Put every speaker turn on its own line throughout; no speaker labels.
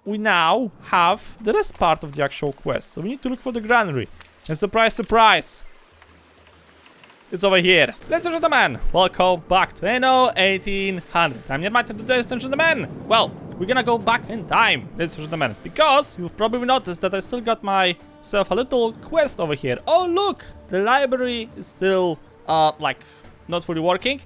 we now have the rest part of the actual quest. So we need to look for the granary. And surprise, surprise! It's over here. Ladies and gentlemen, welcome back to Anno 1800. I'm Neodyinamite, ladies and gentlemen. Well, we're gonna go back in time, ladies and gentlemen, because you've probably noticed that I still got myself a little quest over here. Oh, look! The library is still, like, not fully working.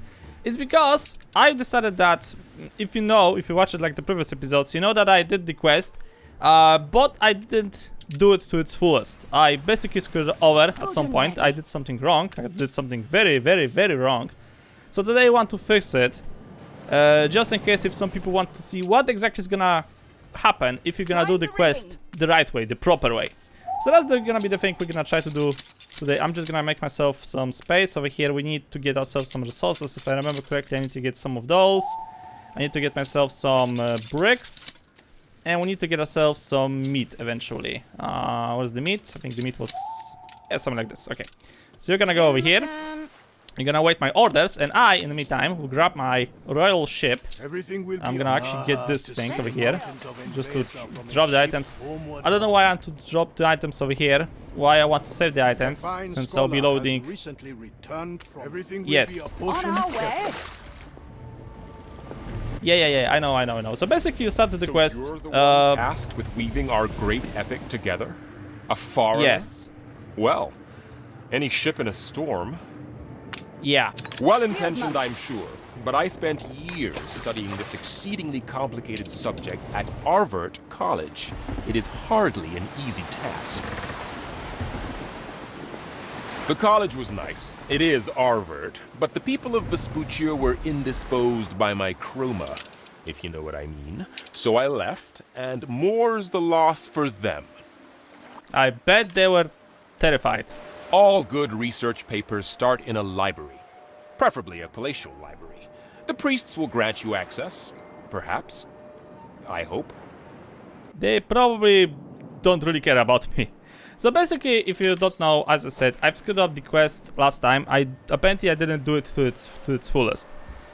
It's because I've decided that, if you watched it like the previous episodes, you know that I did the quest, but I didn't do it to its fullest. I basically screwed it over at some point. I did something wrong. I did something very, very, very wrong. So today I want to fix it, just in case if some people want to see what exactly is gonna happen if you're gonna do the quest the right way, the proper way. So that's gonna be the thing we're gonna try to do today. I'm just gonna make myself some space over here. We need to get ourselves some resources. If I remember correctly, I need to get some of those. I need to get myself some bricks. And we need to get ourselves some meat eventually. What's the meat? I think the meat was... yeah, something like this. Okay. So you're gonna go over here. You're gonna wait my orders. And I, in the meantime, will grab my royal ship. I'm gonna actually get this thing over here. Just to drop the items. I don't know why I want to drop the items over here. Why I want to save the items. Since I'll be loading... yes. Yeah, I know. So basically you started the quest.
You're the one tasked with weaving our great epic together? A foreigner?
Yes.
Well, any ship in a storm.
Yeah.
Well-intentioned, I'm sure, but I spent years studying this exceedingly complicated subject at Arvert College. It is hardly an easy task. The college was nice. It is Arvert, but the people of Vespuccia were indisposed by my chroma, if you know what I mean. So I left, and more's the loss for them.
I bet they were terrified.
All good research papers start in a library, preferably a palatial library. The priests will grant you access, perhaps. I hope.
They probably don't really care about me. So basically, if you don't know, as I said, I've screwed up the quest last time. Apparently I didn't do it to its fullest.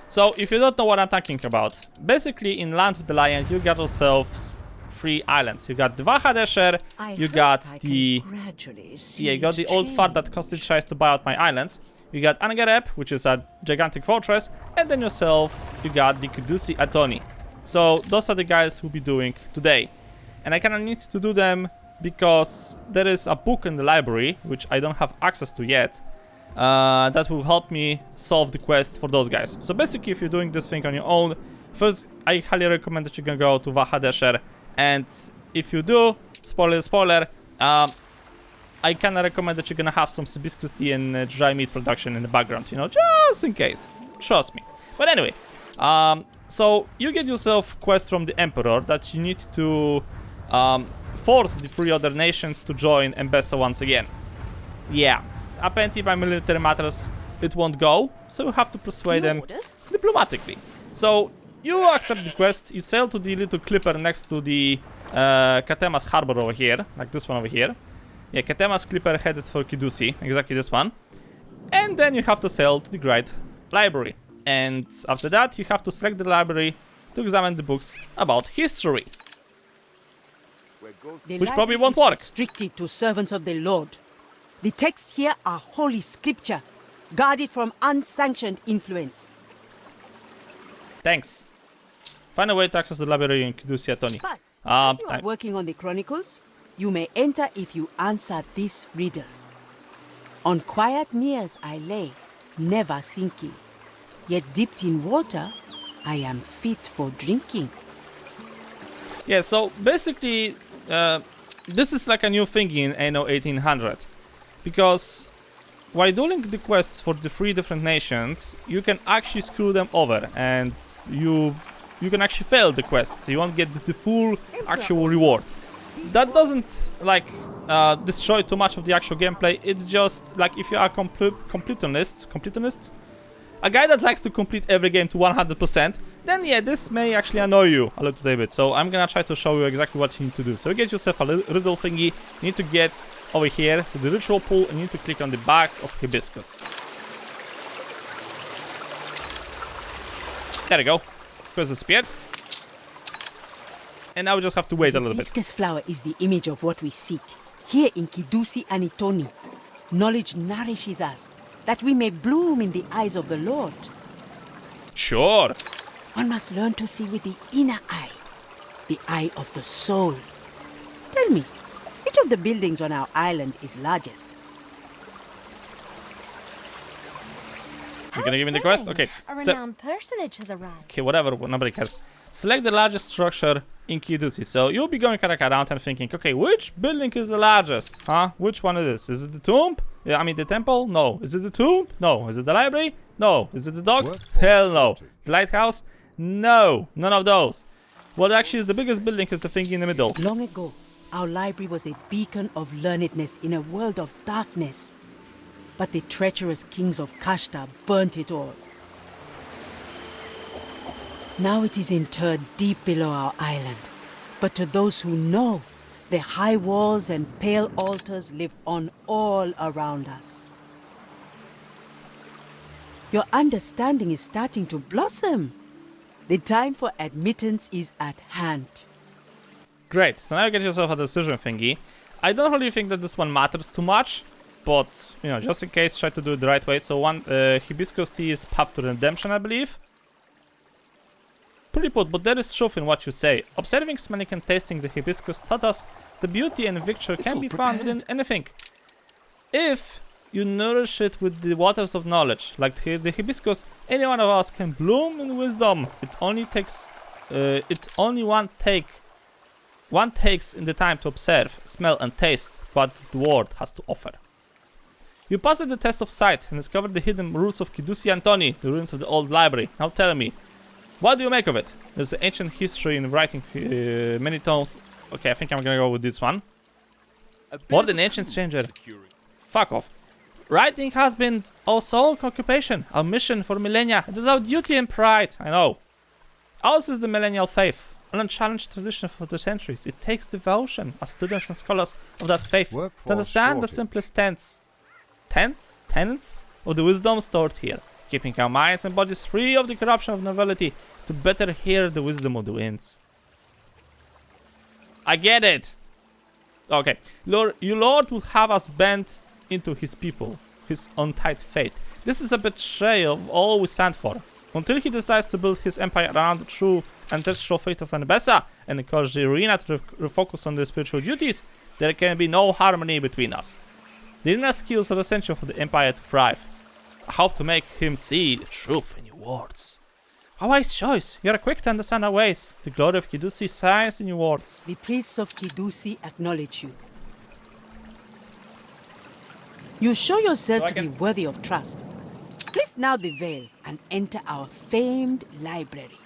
So if you don't know what I'm talking about, basically in Land of the Lion you got yourselves 3 islands. You got the Vahadesher, you got the old fart that constantly tries to buy out my islands. You got Angareb, which is a gigantic fortress, and then you got the Kidusi Antoni. So those are the guys we'll be doing today. And I kinda need to do them because there is a book in the library, which I don't have access to yet, that will help me solve the quest for those guys. So basically, if you're doing this thing on your own, first, I highly recommend that you can go to Vahadesher, and if you do, spoiler, I kinda recommend that you're gonna have some hibiscus tea and dry meat production in the background, you know, just in case. Trust me. But anyway, so you get yourself quest from the Emperor that you need to force the 3 other nations to join Embessa once again. Yeah, apparently by military matters it won't go, so you have to persuade them diplomatically. So you accept the quest, you sail to the little clipper next to the Katema's harbor over here, like this one over here. Yeah, Katema's clipper headed for Kidusi, exactly this one. And then you have to sail to the Great Library. And after that you have to select the library to examine the books about history. Which probably won't work.
Restricted to servants of the Lord. The texts here are holy scripture, guarded from unsanctioned influence.
Thanks. Find a way to access the library in Kidusi Antoni.
But as you are working on the chronicles, you may enter if you answer this riddle. On quiet meres I lay, never sinking. Yet dipped in water, I am fit for drinking.
Yeah, so basically, this is like a new thing in Anno 1800. Because while doing the quests for the 3 different nations, you can actually screw them over. And you can actually fail the quests. You won't get the full actual reward. That doesn't, like, destroy too much of the actual gameplay. It's just, like, if you are a completionist? A guy that likes to complete every game to 100%, then yeah, this may actually annoy you a little bit. So I'm gonna try to show you exactly what you need to do. So you get yourself a riddle thingy. You need to get over here to the ritual pool and you need to click on the back of hibiscus. There we go. Quest disappeared. and now we just have to wait a little bit.
Hibiscus flower is the image of what we seek. Here in Kidusi Antoni, knowledge nourishes us, that we may bloom in the eyes of the Lord.
Sure.
One must learn to see with the inner eye, the eye of the soul. Tell me, which of the buildings on our island is largest?
You're gonna give me the quest? Okay.
A
So,
renowned personage has arrived.
okay, whatever, nobody cares. Select the largest structure in Kidusi. So you'll be going kind of around and thinking, okay, which building is the largest? Huh? Which one it is? Is it the tomb? Yeah, I mean the temple? No. Is it the tomb? No. Is it the library? No. Is it the dock? Hell no. The lighthouse? No. None of those. What actually is the biggest building is the thing in the middle.
Long ago, our library was a beacon of learnedness in a world of darkness. But the treacherous kings of Kashta burnt it all. Now it is interred deep below our island. But to those who know, the high walls and pale altars live on all around us. Your understanding is starting to blossom. The time for admittance is at hand.
Great. So now you get yourself a decision thingy. I don't really think that this one matters too much. But, you know, just in case, try to do it the right way. So one, hibiscus tea is path to redemption, I believe. Pretty put, but there is truth in what you say. Observing, smelling, and tasting the hibiscus taught us the beauty and victory can be found within anything. If you nourish it with the waters of knowledge, like the hibiscus, any one of us can bloom in wisdom. It only takes, one takes in the time to observe, smell, and taste what the world has to offer. You passed the test of sight and discovered the hidden rules of Kidusi Antoni, the ruins of the old library. Now tell me, what do you make of it? There's ancient history in writing many tomes. Okay, I think I'm gonna go with this one. More than ancient stranger. Fuck off. Writing has been our sole occupation, our mission for millennia. It is our duty and pride, I know. Ours is the millennial faith, an unchallenged tradition for the centuries. It takes devotion as students and scholars of that faith to understand the simplest tenets of the wisdom stored here, keeping our minds and bodies free of the corruption of novelty to better hear the wisdom of the winds. I get it. Okay, Lord will have us bend into his people, his untied fate. This is a betrayal of all we stand for. Until he decides to build his empire around the true ancestral faith of Anabessa and encourage the arena to refocus on their spiritual duties, there can be no harmony between us. The inner skills are essential for the empire to thrive. I hope to make him see the truth in your words. A wise choice. You are quick to understand our ways. The glory of Kidusi shines in your words.
The priests of Kidusi acknowledge you. You show yourself to be worthy of trust. Lift now the veil and enter our famed library.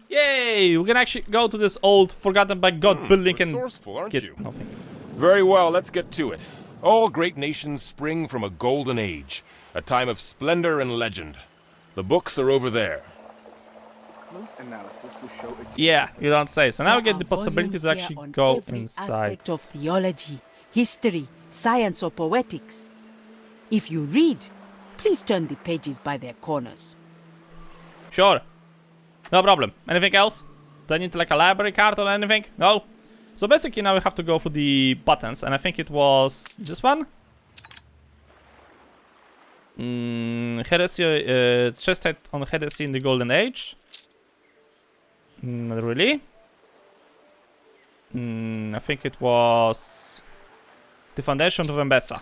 Yay! We can actually go to this old, forgotten by God building and
Resourceful, aren't
get
you?
nothing.
Very well, let's get to it. All great nations spring from a golden age, a time of splendor and legend. The books are over there.
Close analysis will show a
Yeah, you don't say. So now we
There
get the
are
possibility to
volumes
actually
here on
go
every
inside.
aspect of theology, history, science, or poetics. If you read, please turn the pages by their corners.
Sure. No problem. Anything else? Do I need like a library card or anything? No? So basically now we have to go for the buttons, and I think it was this one? Heresy, chest on heresy in the Golden Age. Not really. I think it was the Foundation of Embessa.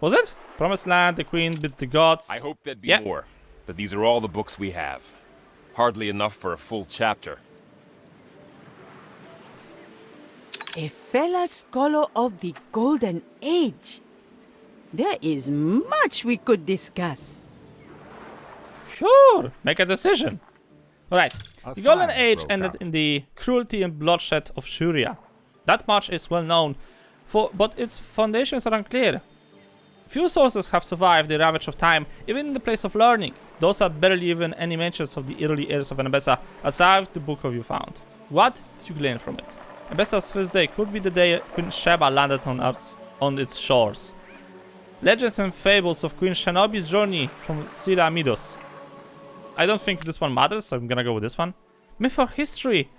Was it? Promised Land, the Queen bids the gods.
I hope there'd be
Yeah.
more, but these are all the books we have. Hardly enough for a full chapter.
A fellow scholar of the Golden Age. There is much we could discuss.
Sure, make a decision. Alright,
A
the Golden
fire
Age
broke
ended
out.
in the cruelty and bloodshed of Shuria. That much is well known, but its foundations are unclear. Few sources have survived the ravage of time, even in the place of learning. Those are barely even any mentions of the early years of Anabessa, aside the book of you found. What did you glean from it? Anabessa's first day could be the day Queen Sheba landed on its shores. Legends and fables of Queen Shinobi's journey from Sila Midos. I don't think this one matters, so I'm gonna go with this one. myth or history?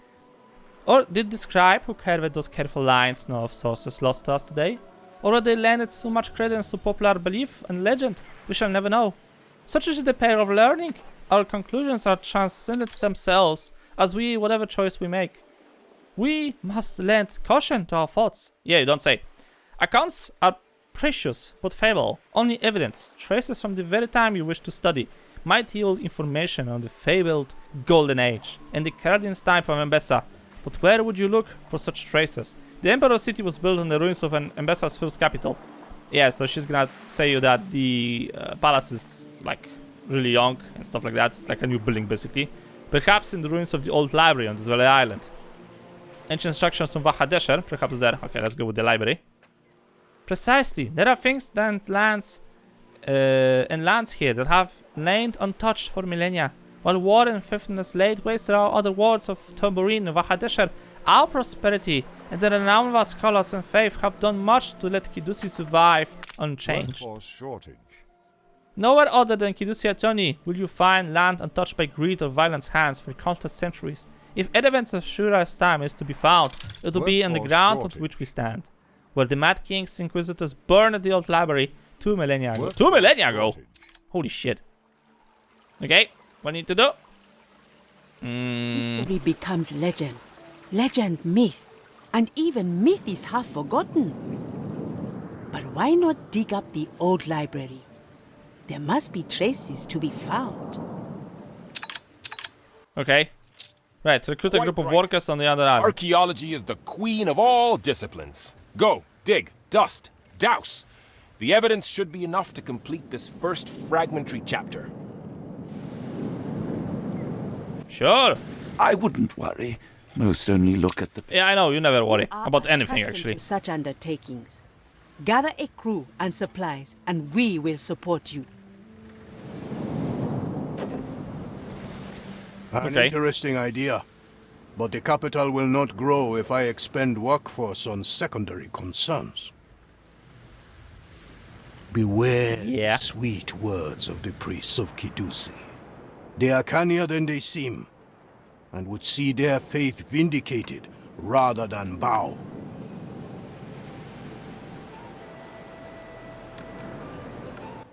Or did the scribe who carved those careful lines know of sources lost to us today? Or they lended too much credence to popular belief and legend? We shall never know. Such is the pair of learning. Our conclusions are transcendent themselves, as we, whatever choice we make. We must lend caution to our thoughts. Yeah, you don't say. Accounts are precious, but fable. Only evidence, traces from the very time you wish to study, might yield information on the fabled Golden Age and the Cardian's time from Embessa. But where would you look for such traces? The Emperor's city was built on the ruins of an Embessa's first capital. Yeah, so she's gonna say you that the palace is like really young and stuff like that. It's like a new building basically. Perhaps in the ruins of the old library on this very island. Ancient structures from Vahadesher, perhaps there. Okay, let's go with the library. Precisely. There are things and lands here that have lain untouched for millennia. While war and filthiness laid waste around other worlds of Tambourine and Vahadesher, our prosperity and the renown of our scholars and faith have done much to let Kidusi survive unchanged. Nowhere other than Kidusi Antoni will you find land untouched by greed or violent hands for countless centuries. If evidence of Shura's time is to be found, it will be on the ground on which we stand, where the Mad King's Inquisitors burned the old library 2 millennia ago. 2 millennia ago? Holy shit. Okay, what do I need to do?
History becomes legend. Legend myth. And even myth is half forgotten. But why not dig up the old library? There must be traces to be found.
Okay. Right, recruit a group of workers on the other island.
Archaeology is the queen of all disciplines. Go, dig, dust, douse. The evidence should be enough to complete this first fragmentary chapter.
Sure.
I wouldn't worry. Most only look at the...
Yeah, I know, you never worry
We are
about anything
accustomed
actually.
to such undertakings. Gather a crew and supplies, and we will support you.
An
Okay.
interesting idea. But the capital will not grow if I expend workforce on secondary concerns. Beware
Yeah.
the sweet words of the priests of Kidusi. They are cannier than they seem, and would see their faith vindicated rather than bow.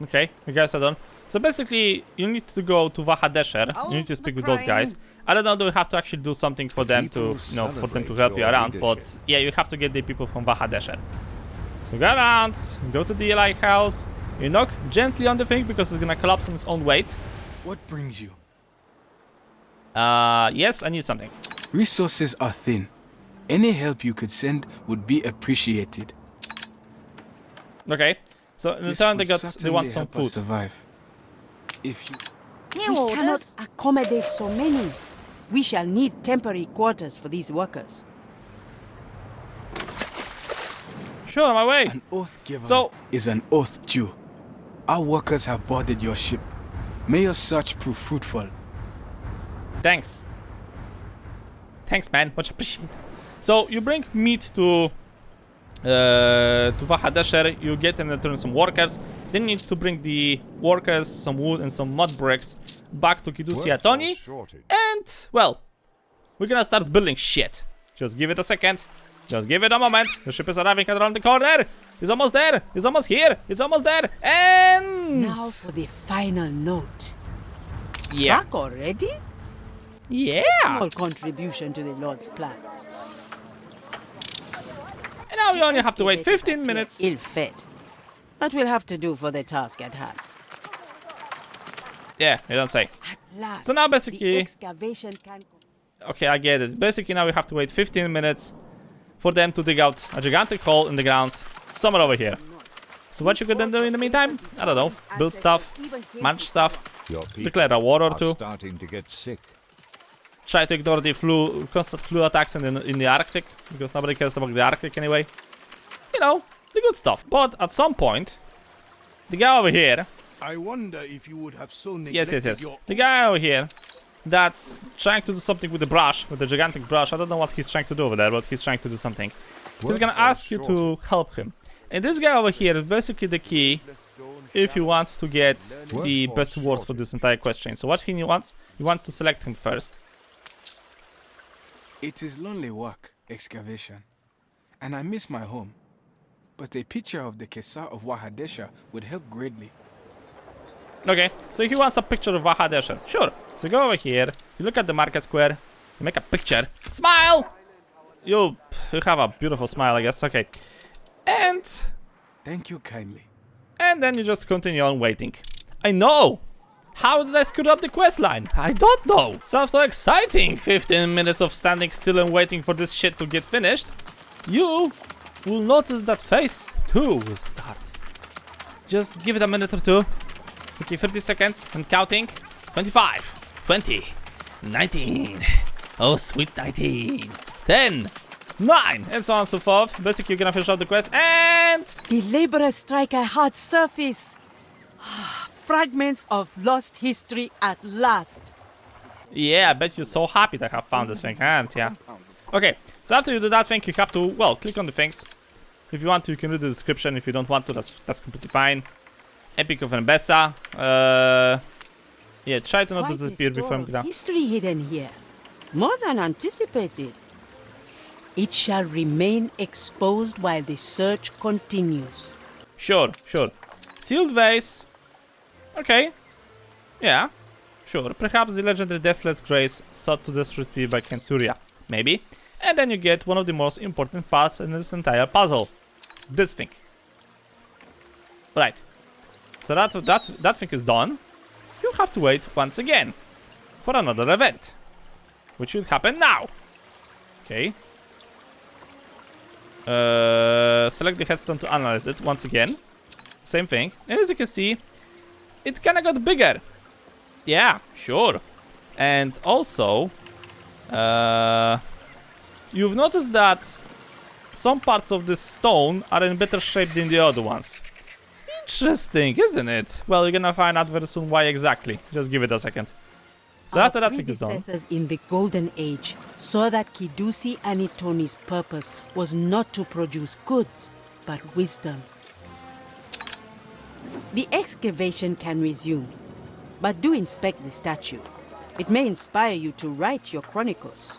Okay, you guys are done. So basically, you need to go to Vahadesher. You need to speak with those guys. I don't know, do we have to actually do something for them to, you know, for them to help you around, but yeah, you have to get the people from Vahadesher. So go around, go to the lighthouse, you knock gently on the thing because it's gonna collapse on its own weight.
What brings you?
Yes, I need something.
Resources are thin. Any help you could send would be appreciated.
Okay, so in return they want some food.
Survive. If you...
We cannot accommodate so many. We shall need temporary quarters for these workers.
Sure, on my way.
An oath given
So-
is an oath due. Our workers have boarded your ship. May your search prove fruitful.
Thanks. Thanks, man. Much appreciated. So you bring meat to Vahadesher. You get in return some workers. Then you need to bring the workers some wood and some mud bricks back to Kidusi Antoni. And well, we're gonna start building shit. Just give it a second. Just give it a moment. The ship is arriving around the corner. It's almost there. It's almost here. It's almost there. And
Now for the final note.
yeah,
Back already?
yeah.
Small contribution to the Lord's plans.
And now we only have to wait 15 minutes.
Ill-fed. But we'll have to do for the task at hand.
Yeah, you don't say.
At last,
So now basically-
the excavation can...
Okay, I get it. Basically now we have to wait 15 minutes for them to dig out a gigantic hole in the ground somewhere over here. So what you could then do in the meantime? I don't know. Build stuff, munch stuff,
Your people
declare a war or
are
two,
starting to get sick.
try to ignore the constant flu attacks in the Arctic, because nobody cares about the Arctic anyway. You know, the good stuff. But at some point, the guy over here,
I wonder if you would have so
yes,
neglected your...
the guy over here that's trying to do something with the brush, with the gigantic brush. I don't know what he's trying to do over there, but he's trying to do something. He's gonna ask you to help him. And this guy over here is basically the key if you want to get the best words for this entire quest chain. So what he wants, you want to select him first.
It is lonely work, excavation, and I miss my home. But a picture of the Kesar of Wahadesha would help greatly.
Okay, so he wants a picture of Wahadesha. Sure. So go over here, you look at the market square, you make a picture. Smile! You have a beautiful smile, I guess. Okay. And
Thank you kindly.
then you just continue on waiting. I know! How did I screw up the quest line? I don't know. Sounds so exciting. 15 minutes of standing still and waiting for this shit to get finished. You will notice that phase 2 will start. Just give it a minute or two. Okay, 30 seconds and counting. 25, 20, 19. Oh, sweet 19. 10, 9, and so on and so forth. Basically, you're gonna finish off the quest and...
The laborers strike a hard surface. Fragments of lost history at last.
Yeah, I bet you're so happy to have found this thing, aren't ya? Okay, so after you do that thing, you have to, well, click on the things. If you want to, you can read the description. If you don't want to, that's completely fine. Epic of Embessa. Yeah, try to not
Quite a
disappear before I'm
store of
gonna...
history hidden here. More than anticipated. It shall remain exposed while the search continues.
Sure, sure. Sealed vase. Okay. Yeah. Sure. Perhaps the legendary Deathless Grace sought to desperately by Kensuria. Maybe. And then you get one of the most important parts in this entire puzzle. This thing. Right. So that thing is done. You have to wait once again for another event, which should happen now. Okay. Select the headstone to analyze it once again. Same thing. And as you can see, it kinda got bigger. Yeah, sure. And also, you've noticed that some parts of this stone are in better shape than the other ones. Interesting, isn't it? Well, you're gonna find out very soon why exactly. Just give it a second. So after that thing is done.
Our predecessors in the Golden Age saw that Kidusi Antoni's purpose was not to produce goods, but wisdom. The excavation can resume, but do inspect the statue. It may inspire you to write your chronicles.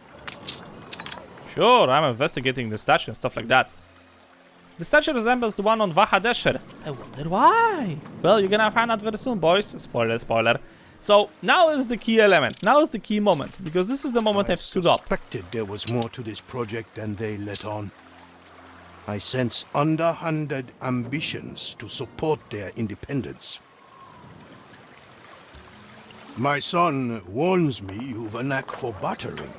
Sure, I'm investigating the statue and stuff like that. The statue resembles the one on Wahadesher. I wonder why. Well, you're gonna find out very soon, boys. Spoiler, spoiler. So, now is the key element. Now is the key moment, because this is the moment I've screwed up.
I suspected there was more to this project than they let on. I sense underhanded ambitions to support their independence. My son warns me you've a knack for battering.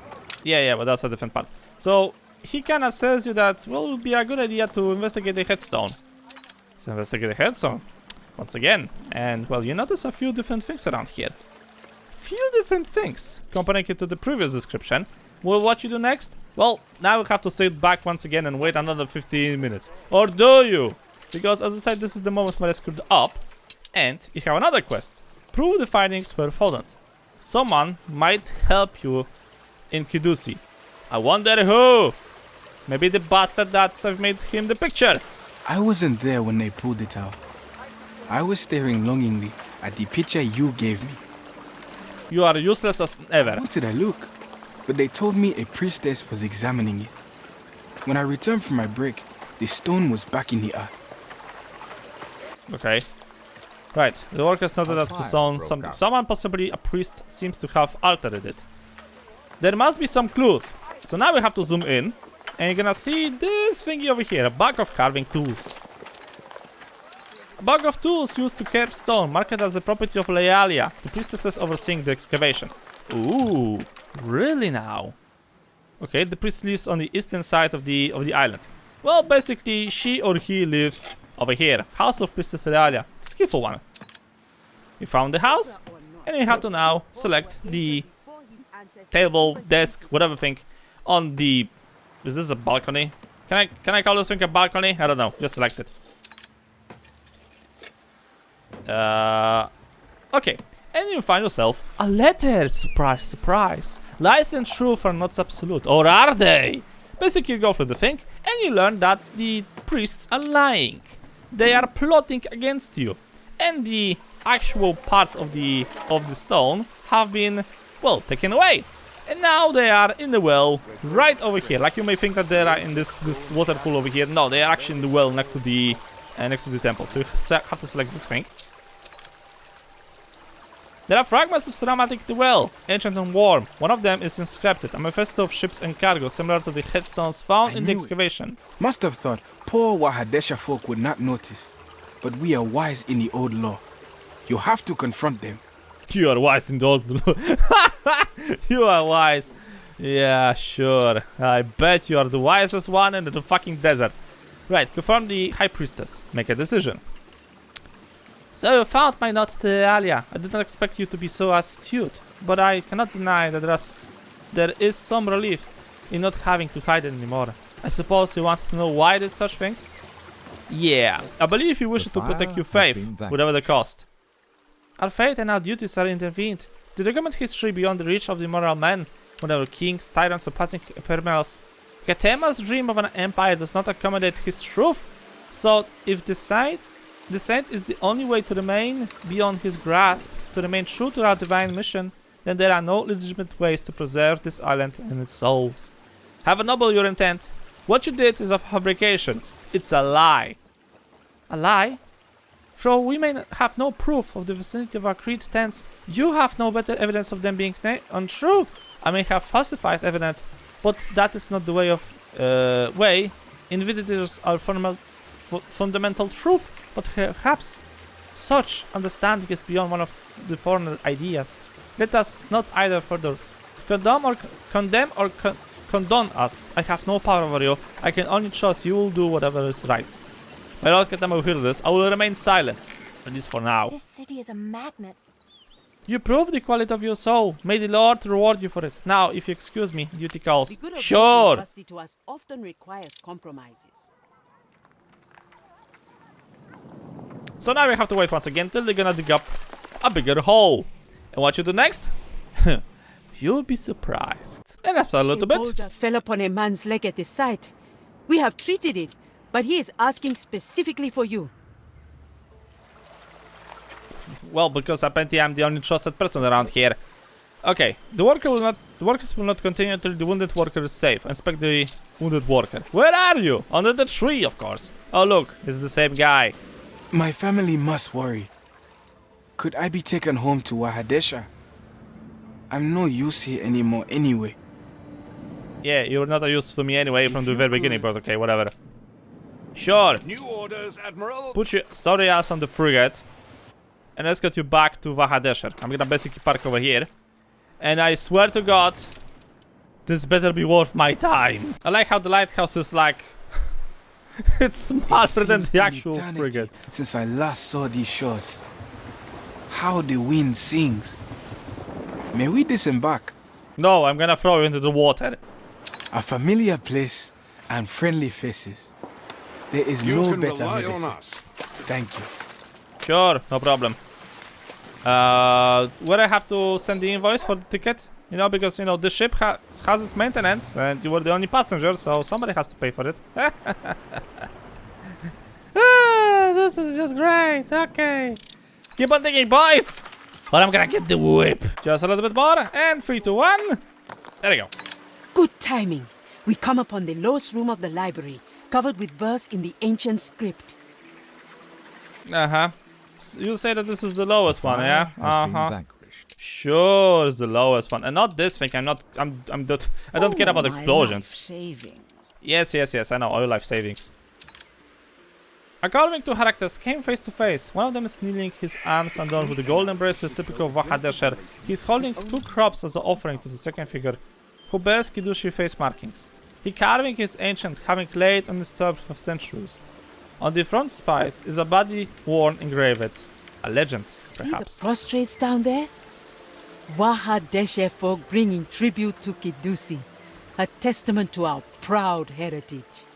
Yeah, but that's a different part. So, he kinda says you that, well, it would be a good idea to investigate the headstone. So, investigate the headstone. Once again. And, well, you notice a few different things around here. Few different things. Comparing it to the previous description. Well, what you do next? Well, now you have to sit back once again and wait another 15 minutes. Or do you? Because, as I said, this is the moment where I screwed up. And you have another quest. Prove the findings were fraudulent. Someone might help you in Kidusi. I wonder who? Maybe the bastard that's made him the picture.
I wasn't there when they pulled it out. I was staring longingly at the picture you gave me.
You are useless as ever.
What did I look? But they told me a priestess was examining it. When I returned from my break, the stone was back in the earth.
Okay. Right, the workers noted that the stone, someone, possibly a priest, seems to have altered it. There must be some clues. So now we have to zoom in, and you're gonna see this thingy over here, a bag of carving tools. A bag of tools used to carve stone, marked as the property of Lealia, the priestesses overseeing the excavation. Ooh, really now? Okay, the priest lives on the eastern side of the island. Well, basically, she or he lives over here. House of Priestess Lealia. Skillful one. You found the house, and you have to now select the table, desk, whatever thing on the... Is this a balcony? Can I call this thing a balcony? I don't know. Just select it. Okay. And you find yourself a letter. Surprise, surprise. Lies and truth are not absolute. Or are they? Basically, you go through the thing, and you learn that the priests are lying. They are plotting against you. And the actual parts of the stone have been, well, taken away. And now they are in the well, right over here. Like you may think that they are in this water pool over here. No, they are actually in the well next to the temple. So you have to select this thing. There are fragments of ceramic in the well, ancient and warm. One of them is inscribed, a manifesto of ships and cargo, similar to the headstones found in the excavation.
Must have thought poor Wahadesha folk would not notice. But we are wise in the old law. You have to confront them.
You are wise in the old law. You are wise. Yeah, sure. I bet you are the wisest one in the fucking desert. Right, confirm the High Priestess. Make a decision. So you found my note to Alia. I did not expect you to be so astute, but I cannot deny that there is some relief in not having to hide it anymore. I suppose you want to know why I did such things? Yeah, I believe you wish to protect your faith, whatever the cost. Our fate and our duties are intervened. To document history beyond the reach of the moral men, whenever kings, tyrants, or passing ephemerals. Katema's dream of an empire does not accommodate his truth, so if descent is the only way to remain beyond his grasp, to remain true to our divine mission, then there are no legitimate ways to preserve this island and its souls. However noble your intent, what you did is a fabrication. It's a lie. A lie? Though we may have no proof of the vicinity of our Creed tents, you have no better evidence of them being untrue. I may have falsified evidence, but that is not the way individuals are fundamental truth. But perhaps such understanding is beyond one of the foreigner ideas. Let us not either further condemn or condone us. I have no power over you. I can only trust you will do whatever is right. My Lord Katema will hear this. I will remain silent, at least for now.
This city is a magnet.
You prove the quality of your soul. May the Lord reward you for it. Now, if you excuse me, duty calls.
The good of
Sure.
trusty to us often requires compromises.
So now we have to wait once again till they're gonna dig up a bigger hole. And what you do next? You'll be surprised. And after a little
A
bit,
boulder fell upon a man's leg at the site. We have treated it, but he is asking specifically for you.
well, because apparently I'm the only trusted person around here. Okay, the workers will not continue until the wounded worker is safe. Inspect the wounded worker. Where are you? Under the tree, of course. Oh look, it's the same guy.
My family must worry. Could I be taken home to Wahadesha? I'm no use here anymore anyway.
Yeah, you're not a use to me anyway from the very beginning, but okay, whatever. Sure.
New orders, Admiral.
Put your sorry ass on the frigate and escort you back to Wahadesha. I'm gonna basically park over here. And I swear to God, this better be worth my time. I like how the lighthouse is like... it's smarter than the actual frigate.
Since I last saw these shores. How the wind sings. May we disembark?
No, I'm gonna throw you into the water.
A familiar place and friendly faces. There is
You
no
can
better
rely
medicine.
on us.
Thank you.
Sure, no problem. Where I have to send the invoice for the ticket? You know, because, you know, the ship has its maintenance, and you were the only passenger, so somebody has to pay for it. This is just great, okay. Keep on digging, boys! Or I'm gonna get the whip. Just a little bit more, and 3, 2, 1. There we go.
Good timing. We come upon the lowest room of the library, covered with verse in the ancient script.
Uh-huh. You say that this is the lowest one, yeah? Uh-huh. Sure, it's the lowest one, and not this thing. I don't care about explosions.
Saving.
Yes, I know, all life savings. According to characters came face to face. One of them is kneeling, his arms undone with the golden bracelets typical of Wahadesher. He is holding 2 crops as an offering to the second figure, who bears Kidusi face markings. The carving is ancient, having laid undisturbed for centuries. On the front spikes is a body worn engraved. A legend, perhaps.
See the prostrates down there? Wahadesha folk bringing tribute to Kidusi, a testament to our proud heritage.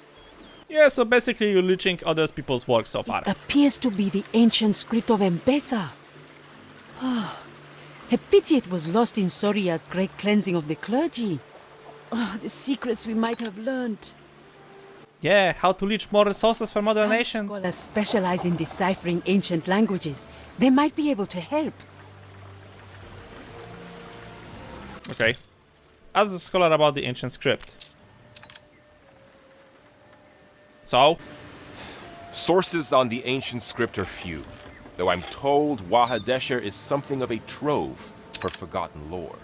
Yeah, so basically you're leeching other people's work so far.
It appears to be the ancient script of Mbesa. A pity it was lost in Soria's great cleansing of the clergy. The secrets we might have learned.
Yeah, how to leech more resources from other
Some
nations.
scholars specialize in deciphering ancient languages. They might be able to help.
Okay. Ask the scholar about the ancient script. So?
Sources on the ancient script are few, though I'm told Wahadesher is something of a trove for forgotten lore.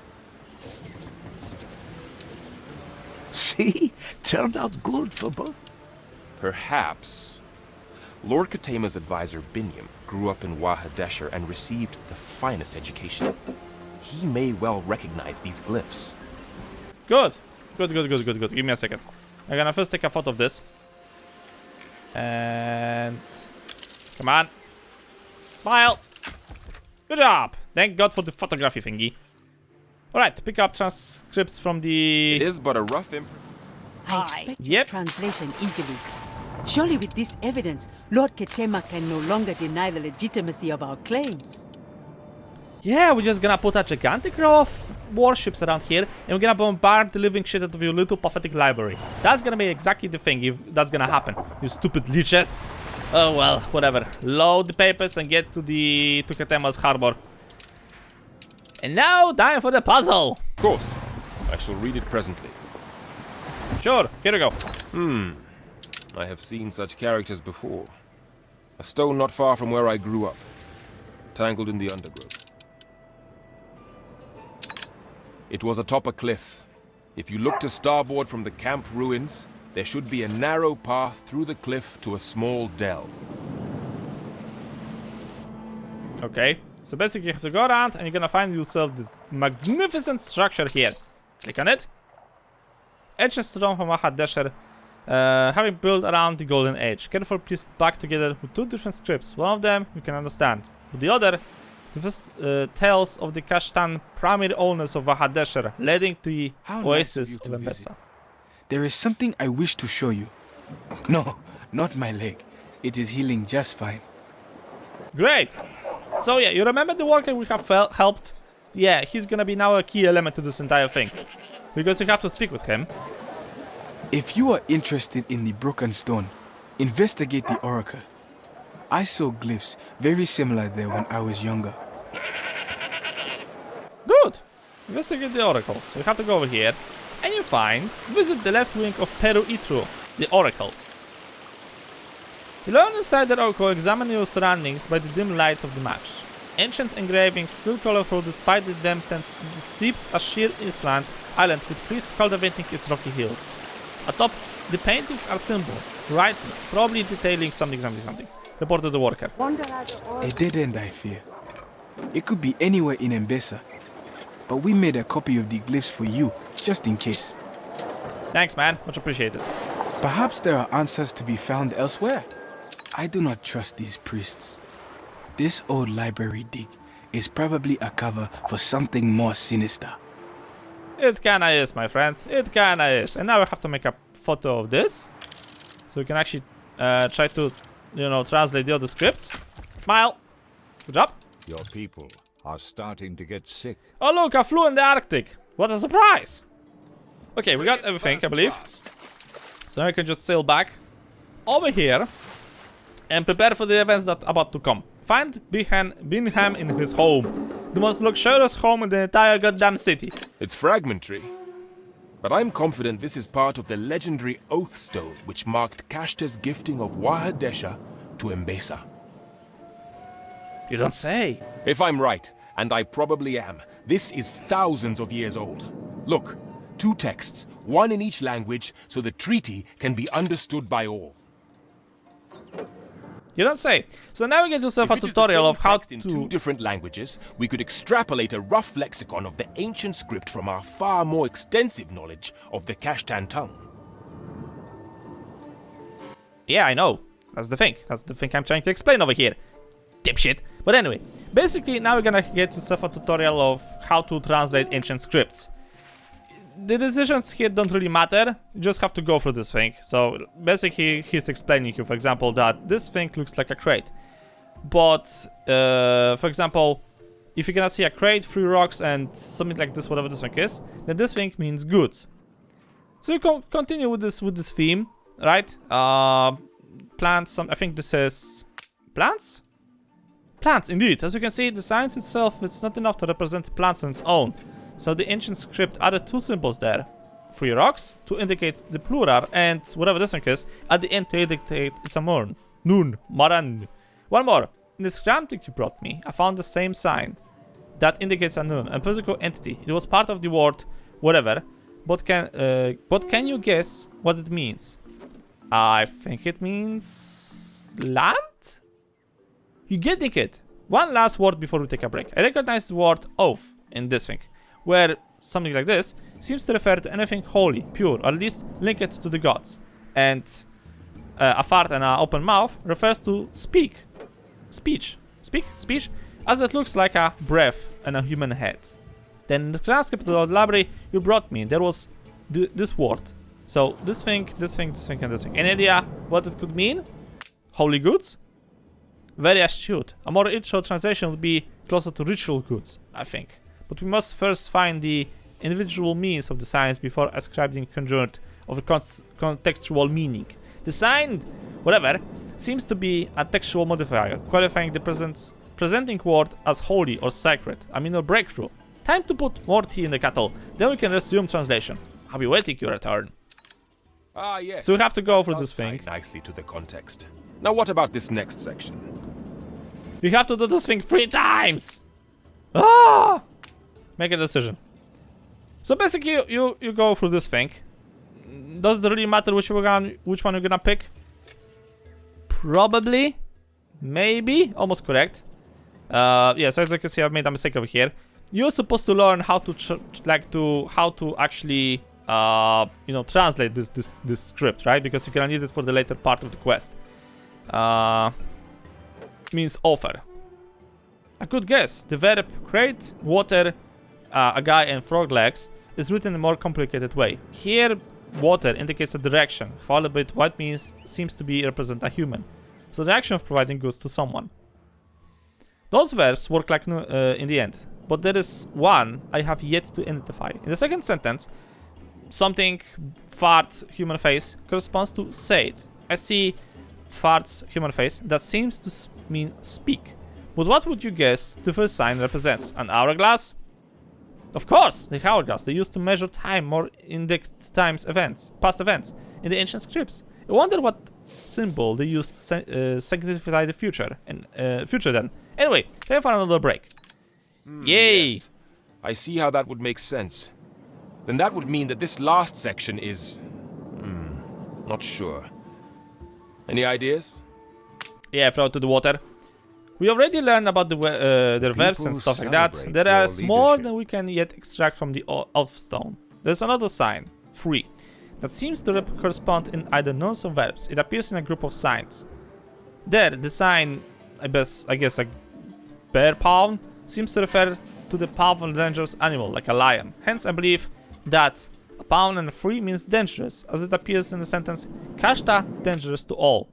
See? Turned out good for both.
Perhaps. Lord Katema's advisor Binyam grew up in Wahadesher and received the finest education. He may well recognize these glyphs.
Good. Good. Give me a second. I'm gonna first take a photo of this. And... Come on. Smile. Good job. Thank God for the photography thingy. Alright, pick up transcripts from the...
It is but a rough
I expect your
Yep.
translation eagerly. Surely with this evidence, Lord Ketema can no longer deny the legitimacy of our claims.
Yeah, we're just gonna put a gigantic row of warships around here, and we're gonna bombard the living shit out of your little pathetic library. That's gonna be exactly the thing if that's gonna happen. You stupid leeches. Oh well, whatever. Load the papers and get to Ketema's harbor. And now, time for the puzzle.
Of course. I shall read it presently.
Sure, here we go.
I have seen such characters before. A stone not far from where I grew up, tangled in the undergrowth. It was atop a cliff. If you look to starboard from the camp ruins, there should be a narrow path through the cliff to a small dell.
Okay, so basically you have to go around and you're gonna find yourself this magnificent structure here. Click on it. Ancient stone from Wahadesher, having built around the Golden Age. Careful pieced back together with two different scripts. One of them you can understand, but the other tales of the Kashtan primary owners of Wahadesher, leading to the
How
oasis
nice
of
of you to visit.
Embessa.
There is something I wish to show you. No, not my leg. It is healing just fine.
Great! So yeah, you remember the worker we have helped? Yeah, he's gonna be now a key element to this entire thing. Because you have to speak with him.
If you are interested in the broken stone, investigate the oracle. I saw glyphs very similar there when I was younger.
Good! Investigate the oracle. So you have to go over here. And you visit the left wing of Peru Itru, the oracle. You learn inside the oracle, examine your surroundings by the dim light of the match. Ancient engravings, still colorful despite the dampness, seeped a sheer island with priests cultivating its rocky hills. Atop the painting are symbols, writings, probably detailing something. Reported the worker.
A dead end, I fear. It could be anywhere in Embessa. But we made a copy of the glyphs for you, just in case.
Thanks, man. Much appreciated.
Perhaps there are answers to be found elsewhere. I do not trust these priests. This old library dig is probably a cover for something more sinister.
It kinda is, my friend. It kinda is. And now we have to make a photo of this. So we can actually try to, translate the other scripts. Smile. Good job.
Your people are starting to get sick.
Oh look, I flew in the Arctic. What a surprise. Okay, we got everything, I believe. So now we can just sail back over here and prepare for the events that are about to come. Find Binham in his home. The most luxurious home in the entire goddamn city.
It's fragmentary, but I'm confident this is part of the legendary Oath Stone which marked Kashta's gifting of Wahadesha to Embessa.
You don't say.
If I'm right, and I probably am, this is thousands of years old. Look, 2 texts, one in each language, so the treaty can be understood by all.
You don't say. So now we get yourself a
If it is the
tutorial
same
of how
text in
to...
2 different languages, we could extrapolate a rough lexicon of the ancient script from our far more extensive knowledge of the Kashtan tongue.
Yeah, I know. That's the thing. That's the thing I'm trying to explain over here. Dipshit. But anyway, basically now we're gonna get yourself a tutorial of how to translate ancient scripts. The decisions here don't really matter, you just have to go through this thing. So basically he's explaining you, for example, that this thing looks like a crate. But, for example, if you're gonna see a crate, 3 rocks and something like this, whatever this thing is, then this thing means goods. So you can continue with this theme, right? Plants, I think this is... plants? Plants, indeed. As you can see, the science itself is not enough to represent plants on its own. So the ancient script added 2 symbols there. 3 rocks to indicate the plural, and whatever this thing is, at the end to indicate it's a moon. Noon. Maran. One more. In this grammatic you brought me, I found the same sign. That indicates a noon, a physical entity. It was part of the word whatever. But can you guess what it means? I think it means land? You getting it? One last word before we take a break. I recognize the word oath in this thing, where something like this seems to refer to anything holy, pure, or at least link it to the gods. And a fart and an open mouth refers to speech, as it looks like a breath and a human head. Then in the transcript of the library you brought me, there was this word. So this thing, and this thing. Any idea what it could mean? Holy goods? Very astute. A more literal translation would be closer to ritual goods, I think. But we must first find the individual meanings of the signs before ascribing conjunct of a contextual meaning. The sign, whatever, seems to be a textual modifier, qualifying the presenting word as holy or sacred. I mean, a breakthrough. Time to put more tea in the kettle, then we can resume translation. I'll be waiting your return.
Ah, yes.
So we have to go through
Does
this thing.
tie nicely to the context. Now, what about this next section?
You have to do this thing 3 times! Ah! Make a decision. So basically, you go through this thing. Does it really matter which one you're gonna pick? Probably. Maybe. Almost correct. Yes, as you can see, I've made a mistake over here. You're supposed to learn how to actually translate this script, right? Because you're gonna need it for the later part of the quest. Means offer. A good guess. The verb create, water, a guy and frog legs is written in a more complicated way. Here, water indicates a direction, followed by what seems to be represent a human. So the action of providing goods to someone. Those verbs work like in the end, but there is one I have yet to identify. In the second sentence, something fart human face corresponds to said. I see farts human face that seems to mean speak. But what would you guess the first sign represents? An hourglass? Of course, the hourglass they used to measure time or indicate past events in the ancient scripts. I wonder what symbol they used to signify the future then. Anyway, time for another break. Yay!
Yes. I see how that would make sense. Then that would mean that this last section is... not sure. Any ideas?
Yeah, throw it to the water. We already learned about their verbs and stuff like that. There is more than we can yet extract from the Elf Stone. There's another sign, 3, that seems to correspond in either nouns or verbs. It appears in a group of signs. There, the sign, I guess a bear paw, seems to refer to the powerful and dangerous animal, like a lion. Hence, I believe that a pound and 3 means dangerous, as it appears in the sentence, Kashta, dangerous to all.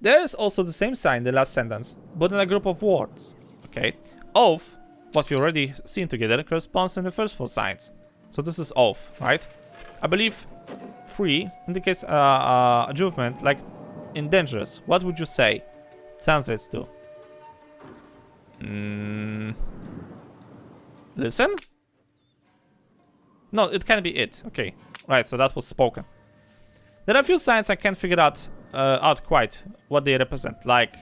There is also the same sign in the last sentence, but in a group of words. Okay, oath, what we already seen together, corresponds in the first 4 signs. So this is oath, right? I believe 3 indicates adjuvement, like in dangerous. What would you say translates to? Listen? No, it can be it. Okay, right, so that was spoken. There are a few signs I can't figure out quite what they represent, like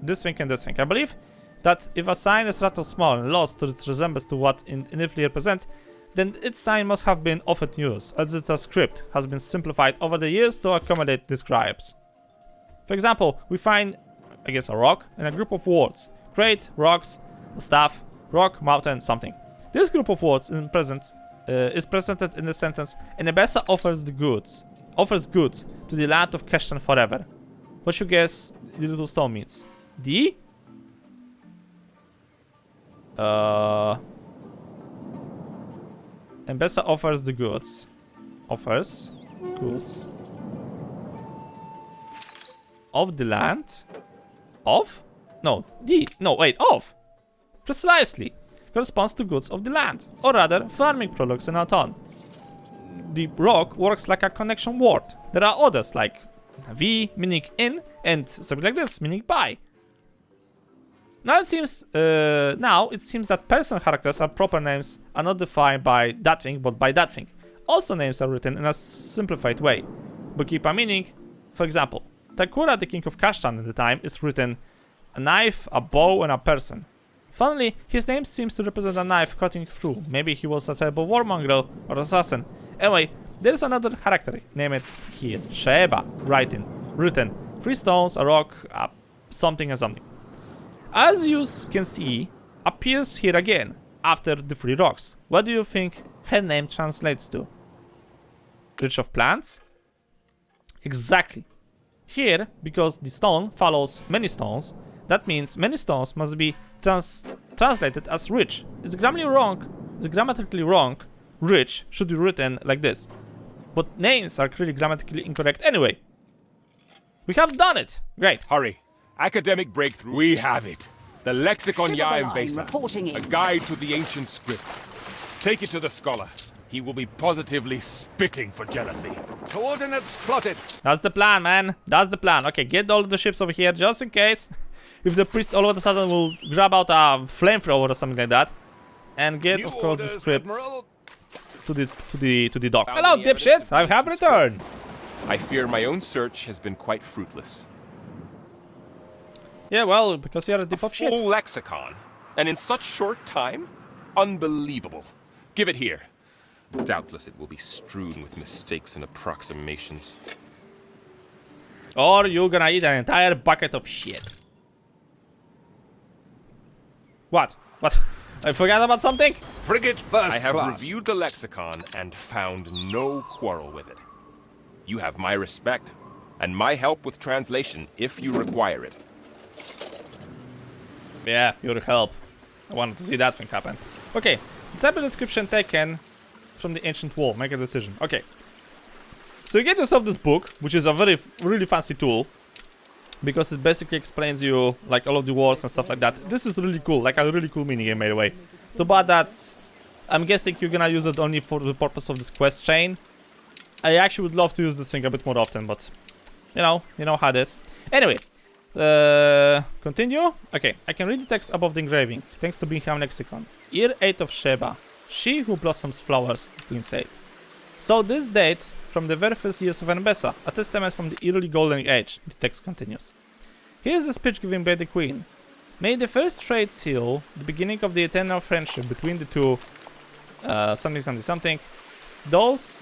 this thing and this thing. I believe that if a sign is rather small and lost to its resemblance to what it initially represents, then its sign must have been often used, as its script has been simplified over the years to accommodate the scribes. For example, we find, I guess, a rock and a group of words. Crate, rocks, a staff, rock, mountain, something. This group of words is presented in the sentence, and Nebessa offers goods to the land of Keshtan forever. What you guess the little stone means? D? Nebessa offers the goods. Offers goods of the land of? No, D. No, wait, of. Precisely. Corresponds to goods of the land, or rather, farming products in Aton. The rock works like a connection word. There are others like V meaning in and something like this meaning by. Now it seems that person characters are proper names are not defined by that thing, but by that thing. Also, names are written in a simplified way, but keep a meaning. For example, Takura, the king of Kashtan at the time, is written a knife, a bow, and a person. Finally, his name seems to represent a knife cutting through. Maybe he was a terrible war mongrel or assassin. Anyway, there's another character named here, Sheba, written 3 stones, a rock, something and something. As you can see, appears here again, after the 3 rocks. What do you think her name translates to? Rich of plants? Exactly. Here, because the stone follows many stones, that means many stones must be translated as rich. It's grammatically wrong. Rich should be written like this. But names are clearly grammatically incorrect anyway. We have done it! Great.
Hurry. Academic breakthrough. We have it. The Lexicon Ya Mbesa.
Reporting in.
A guide to the ancient script. Take it to the scholar. He will be positively spitting for jealousy. Coordinates plotted.
That's the plan, man. That's the plan. Okay, get all the ships over here just in case. If the priest all of a sudden will grab out a flamethrower or something like that. And get, of course, the script to the dock. Hello, dipshits! I have returned.
I fear my own search has been quite fruitless.
Yeah, well, because you're a dip of shit.
Full lexicon. And in such short time? Unbelievable. Give it here. Doubtless it will be strewn with mistakes and approximations.
Or you're gonna eat an entire bucket of shit. What? What? I forgot about something?
Frigate first
I have
class.
reviewed the lexicon and found no quarrel with it. You have my respect, and my help with translation if you require it.
Yeah, your help. I wanted to see that thing happen. Okay, sample description taken from the ancient wall. Make a decision. Okay. So you get yourself this book, which is a really fancy tool, because it basically explains you like all of the wars and stuff like that. This is really cool, like a really cool minigame, by the way. So, but that, I'm guessing you're gonna use it only for the purpose of this quest chain. I actually would love to use this thing a bit more often, but you know how it is. Anyway, continue. Okay, I can read the text above the engraving, thanks to Bingham Lexicon. Year 8 of Sheba, she who blossoms flowers, Queen said. So this date from the very first years of Mbesa, a testament from the early golden age, the text continues. Here is the speech given by the Queen. May the first trade seal the beginning of the eternal friendship between the two, something, those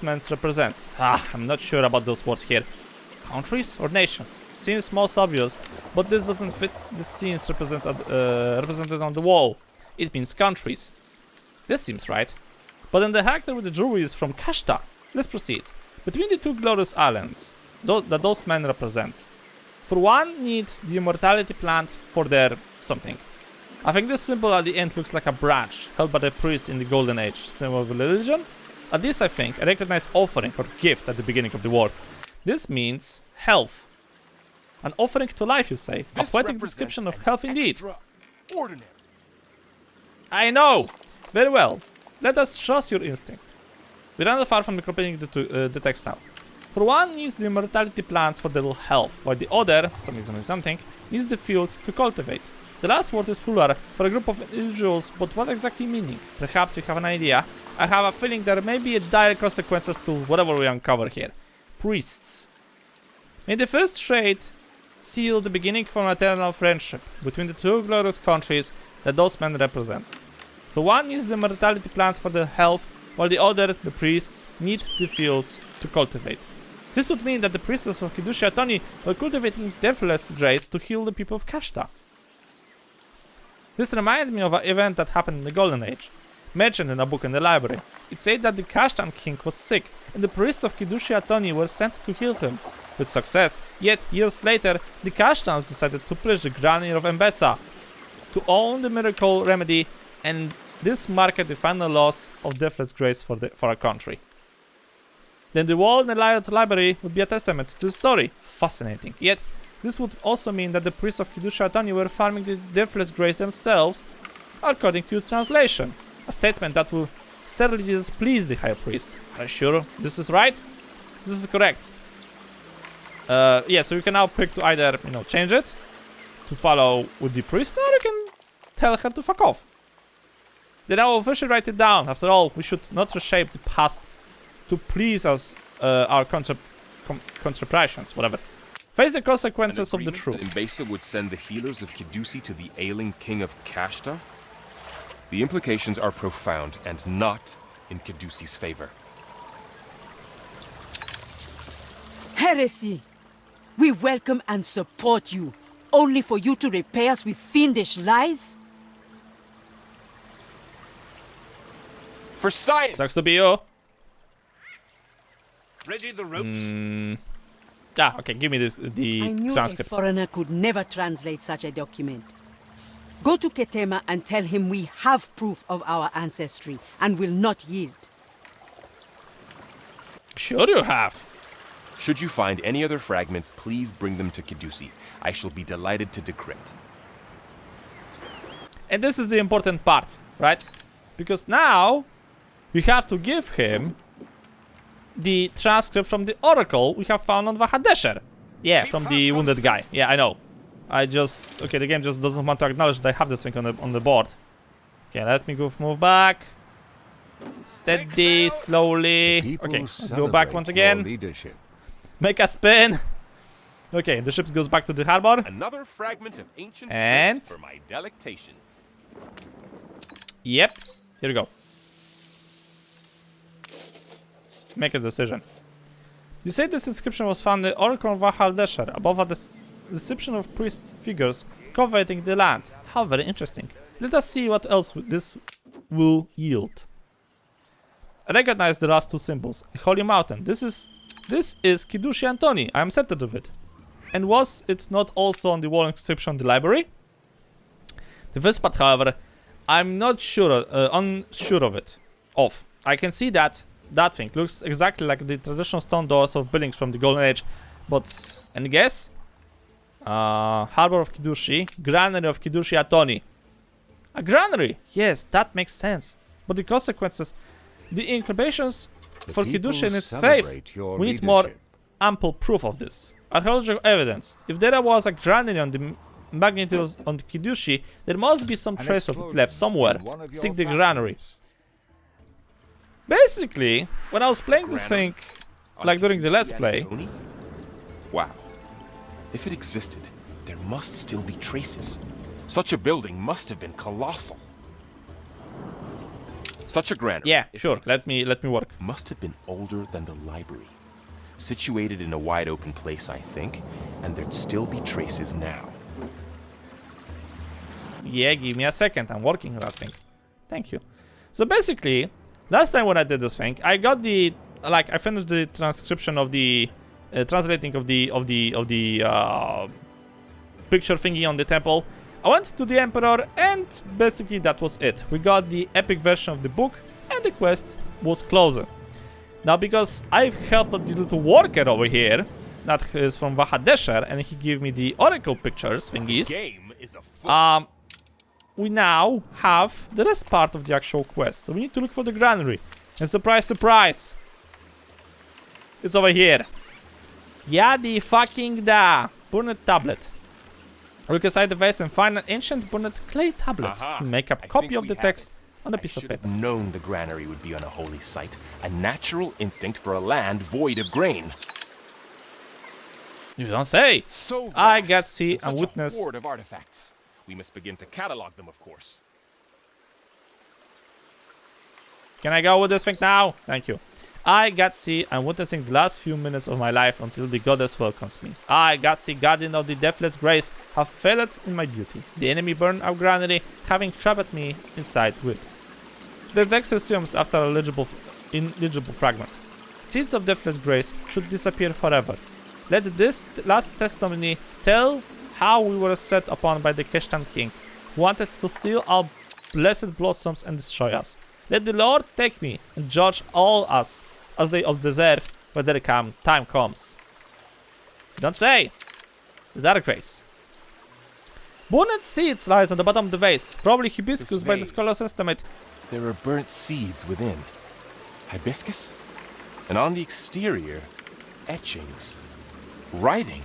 men represent. I'm not sure about those words here. Countries or nations? Seems most obvious, but this doesn't fit the scenes represented on the wall. It means countries. This seems right. But then the character with the jewelry is from Kashta. Let's proceed. Between the 2 glorious islands that those men represent. For one, need the Immortality Plant for their something. I think this symbol at the end looks like a branch held by the priest in the Golden Age, symbol of religion. At this, I think, a recognized offering or gift at the beginning of the war. This means health. An offering to life, you say. A poetic description of health indeed.
Ordinary.
I know! Very well. Let us trust your instinct. We are not far from completing the text now. For one needs the Immortality Plants for their health, while the other, something, needs the field to cultivate. The last word is plural for a group of individuals, but what exactly meaning? Perhaps you have an idea. I have a feeling there may be a direct consequences to whatever we uncover here. Priests. May the first trade seal the beginning of an eternal friendship between the 2 glorious countries that those men represent. The one needs the Immortality Plants for their health, while the other, the priests, need the fields to cultivate. This would mean that the priestess of Kidusi Antoni were cultivating deathless grace to heal the people of Kashta. This reminds me of an event that happened in the Golden Age, mentioned in a book in the library. It said that the Kashtan king was sick, and the priests of Kidusi Antoni were sent to heal him. With success, yet years later, the Kashtans decided to pledge the Grand Year of Mbesa to own the miracle remedy, and this marked the final loss of deathless grace for our country. Then the wall in the library would be a testament to the story. Fascinating. Yet, this would also mean that the priests of Kidusi Antoni were farming the deathless grace themselves, according to your translation. A statement that will certainly displease the high priest. Are you sure this is right? This is correct. Yeah, so you can now pick to either, change it, to follow with the priest, or you can tell her to fuck off. Then I will officially write it down. After all, we should not reshape the past to please us, our contemplations, whatever. Face the consequences of the truth.
Mbesa would send the healers of Kidusi to the ailing king of Kashta? The implications are profound and not in Kidusi's favor.
Heresy! We welcome and support you, only for you to repay us with fiendish lies?
For science!
Sucks to be you.
Ready the ropes?
Ah, okay, give me this,
I
the
knew
transcript.
a foreigner could never translate such a document. Go to Ketema and tell him we have proof of our ancestry and will not yield.
Sure you have.
Should you find any other fragments, please bring them to Kidusi. I shall be delighted to decrypt.
And this is the important part, right? Because now we have to give him the transcript from the oracle we have found on Vahadesher. Yeah, from the wounded guy. Yeah, I know. Okay, the game just doesn't want to acknowledge that I have this thing on the board. Okay, let me move back. Steady, slowly. Okay, let's go back once again. Make a spin. Okay, the ship goes back to the harbor.
Another fragment of ancient
And
script for my delectation.
Yep, here we go. Make a decision. You say this inscription was found in the Oracle of Vahaldesher, above a description of priest figures coveting the land. How very interesting. Let us see what else this will yield. I recognize the last two symbols. A holy mountain. This is Kidusi Antoni. I am certain of it. And was it not also on the wall inscription in the library? The first part, however, I'm not unsure of it. I can see that thing looks exactly like the traditional stone doors of buildings from the Golden Age, but any guess? Harbor of Kidusi, granary of Kidusi Antoni. A granary! Yes, that makes sense. But the consequences, the incubations for Kidusi and its faith, we need more ample proof of this. Archaeological evidence. If there was a granary on the magnitude on the Kidusi, there must be some trace of it left somewhere. Seek the granary. Basically, when I was playing this thing, like during the Let's Play...
Wow. If it existed, there must still be traces. Such a building must have been colossal. Such a granary.
Yeah, sure. Let me work.
Must have been older than the library. Situated in a wide open place, I think, and there'd still be traces now.
Yeah, give me a second. I'm working on that thing. Thank you. So basically, last time when I did this thing, I got the I finished the transcription of the translating of the picture thingy on the temple. I went to the Emperor, and basically that was it. We got the epic version of the book, and the quest was closer. Now, because I've helped the little worker over here, that is from Vahadesher, and he gave me the oracle pictures thingies.
Game is a
we now have the rest part of the actual quest. So we need to look for the granary. And surprise, surprise! It's over here. Yadi fucking da! Burned tablet. Look inside the vase and find an ancient burned clay tablet. Make a copy of the text on a piece of paper.
I known the granary would be on a holy site. A natural instinct for a land void of grain.
You don't say.
So vast,
I got see and witness.
A horde of artifacts. We must begin to catalog them, of course.
Can I go with this thing now? Thank you. I got see and witnessing the last few minutes of my life until the goddess welcomes me. I got see, guardian of the deathless grace, have failed in my duty. The enemy burned our granary, having trapped me inside with. The text assumes after a illegible fragment. Seeds of deathless grace should disappear forever. Let this last testimony tell how we were set upon by the Keshtan king, who wanted to steal our blessed blossoms and destroy us. Let the Lord take me and judge all us as they deserve when their time comes. Don't say. The dark vase. Burned seeds lies on the bottom of the vase, probably hibiscus by the scholar's estimate.
There are burnt seeds within. Hibiscus? And on the exterior, etchings. Writing.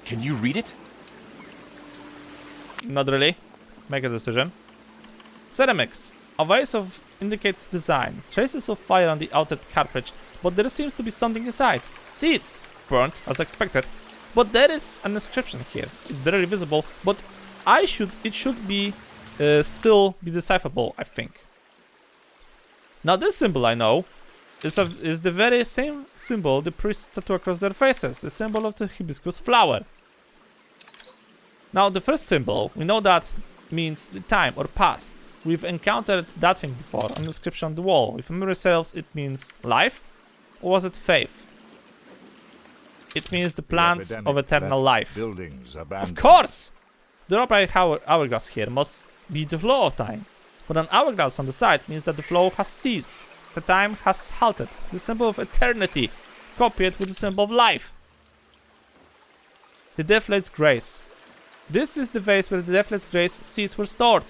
Can you read it?
Not really. Make a decision. Ceramics. A vase of indicate design. Traces of fire on the outer cartridge, but there seems to be something inside. Seeds. Burnt, as expected. But there is an inscription here. It's barely visible, but it should be still be decipherable, I think. Now this symbol I know is the very same symbol the priests tattoo across their faces, the symbol of the hibiscus flower. Now the first symbol, we know that means the time or past. We've encountered that thing before, an inscription on the wall. If memory serves, it means life, or was it faith? It means the plants of eternal life. Of course! The upright hourglass here must be the flow of time. But an hourglass on the side means that the flow has ceased. The time has halted. The symbol of eternity copied with the symbol of life. The Deathless Grace. This is the vase where the Deathless Grace seeds were stored.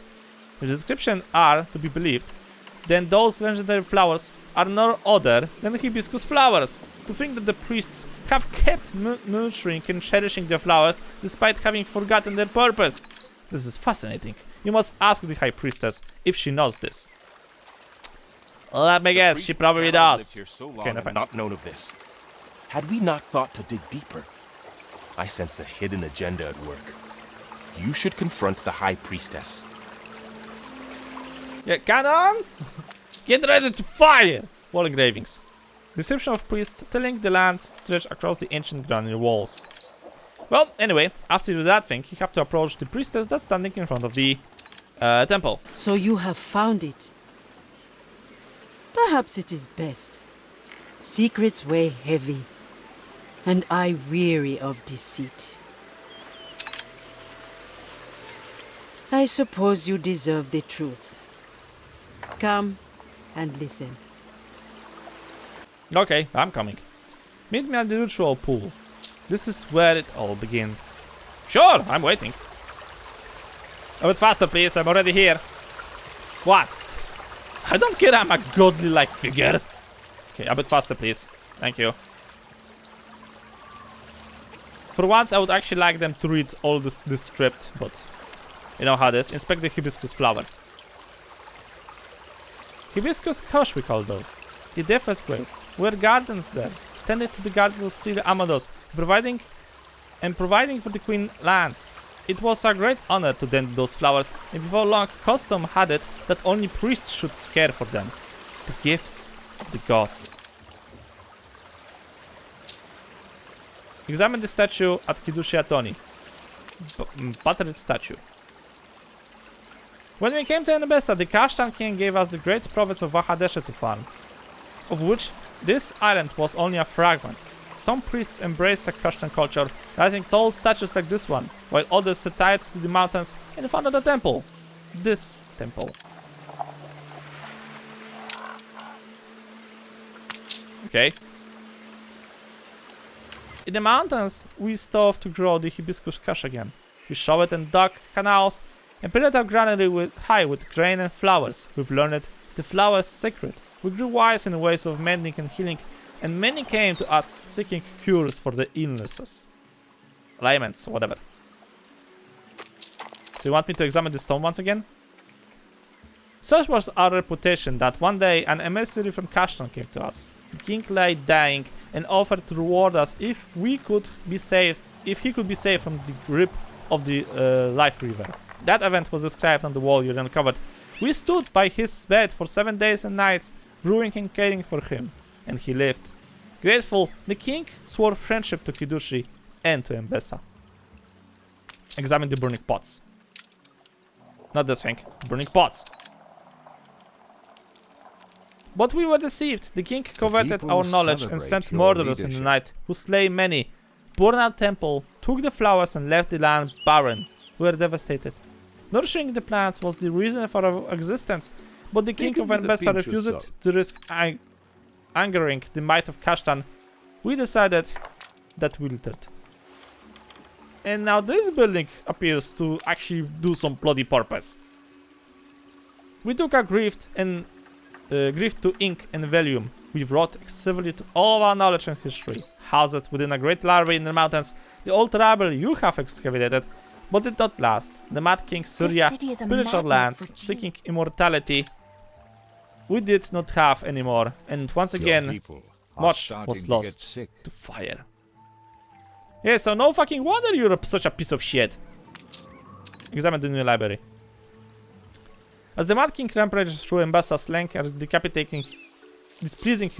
If the description are to be believed, then those legendary flowers are no other than hibiscus flowers. To think that the priests have kept nurturing and cherishing their flowers despite having forgotten their purpose. This is fascinating. You must ask the High Priestess if she knows this. Let me guess, she probably does.
Okay, not known of this. Had we not thought to dig deeper? I sense a hidden agenda at work. You should confront the High Priestess.
Yeah, cannons! Get ready to fire! Wall engravings. Description of priests telling the land stretched across the ancient granite walls. Well, anyway, after you do that thing, you have to approach the priestess that's standing in front of the temple.
So you have found it. Perhaps it is best. Secrets weigh heavy, and I weary of deceit. I suppose you deserve the truth. Come and listen.
Okay, I'm coming. Meet me at the ritual pool. This is where it all begins. Sure, I'm waiting. A bit faster, please. I'm already here. What? I don't care. I'm a godly-like figure. Okay, a bit faster, please. Thank you. For once, I would actually like them to read all this script, but you know how it is. Inspect the hibiscus flower. Hibiscus kush, we call those. The Deathless Grace. Were gardens there, tended to the gardens of Sir Amados, providing for the Queen land. It was a great honor to tend those flowers, and before long, custom had it that only priests should care for them. The gifts of the gods. Examine the statue at Kidusi Antoni. Battered statue. When we came to Enebessa, the Kashtan king gave us the great province of Vahadeshe to farm, of which this island was only a fragment. Some priests embraced the Kashtan culture, raising tall statues like this one, while others retired to the mountains and founded a temple. This temple. Okay. In the mountains, we strove to grow the hibiscus kush again. We showered and dug canals and filled our granary high with grain and flowers. We've learned the flowers sacred. We grew wise in ways of mending and healing, and many came to us seeking cures for their illnesses. Ailments, whatever. So you want me to examine the stone once again? Such was our reputation that one day an emissary from Kashtan came to us. The king lay dying and offered to reward us if he could be saved from the grip of the life river. That event was described on the wall you uncovered. We stood by his bed for 7 days and nights, brewing and caring for him, and he lived. Grateful, the king swore friendship to Kidusi and to Enebessa. Examine the burning pots. Not this thing, burning pots. But we were deceived. The king coveted our knowledge and sent murderers in the night, who slay many, burned our temple, took the flowers and left the land barren. We were devastated. Nourishing the plants was the reason for our existence, but the king of Enebessa refused to risk angering the might of Kashtan. We decided that we wilted. And now this building appears to actually do some bloody purpose. We took our grief to ink and vellum. We wrote extensively to all of our knowledge and history. Housed within a great library in the mountains, the old library you have excavated but did not last. The Mad King Surya
city is a
pillaged our
magnet
lands,
for
seeking immortality. We did not have anymore, and once
Your
again,
people are
much
starting
was
to get
lost
sick.
to fire. Yeah, so no fucking wonder you're such a piece of shit. Examine the new library. As the Mad King rampaged through Mbassa's land and decapitating, displacing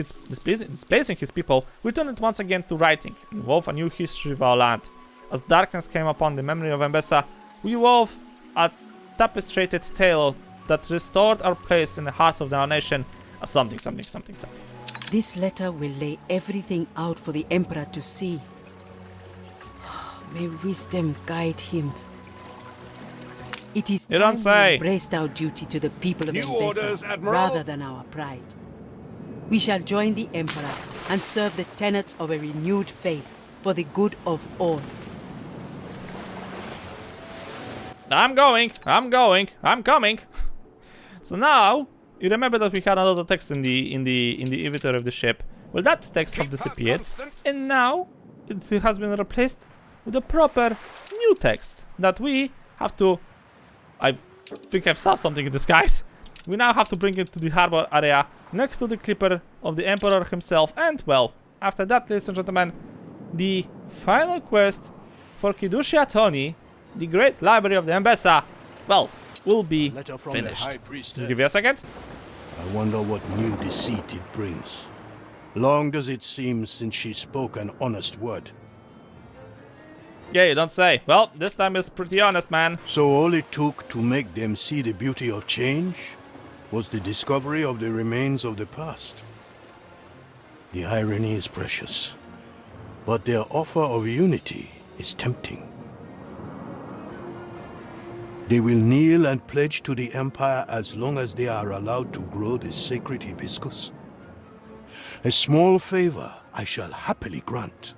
his people, we turned once again to writing, and wove a new history of our land. As darkness came upon the memory of Mbassa, we wove a tapestrated tale that restored our place in the hearts of our nation as something.
This letter will lay everything out for the Emperor to see. May wisdom guide him. It is
You
time
don't say.
we embraced our duty to the people of
New orders,
Mbessa
Admiral.
rather than our pride. We shall join the Emperor and serve the tenets of a renewed faith for the good of all.
I'm coming. So now you remember that we had a lot of text in the inventory of the ship. Well, that text have disappeared, and now it has been replaced with a proper new text that we have to. I think I've saw something in the skies. We now have to bring it to the harbor area next to the clipper of the Emperor himself, and well, after that, ladies and gentlemen, the final quest for Kidusi Antoni, the great library of the Mbassa, well, will be
Letter from
finished.
the High Priestess.
Just give you a second.
I wonder what new deceit it brings. Long does it seem since she spoke an honest word.
Yeah, you don't say. Well, this time is pretty honest, man.
So all it took to make them see the beauty of change was the discovery of the remains of the past. The irony is precious, but their offer of unity is tempting. They will kneel and pledge to the Empire as long as they are allowed to grow the sacred hibiscus. A small favor I shall happily grant.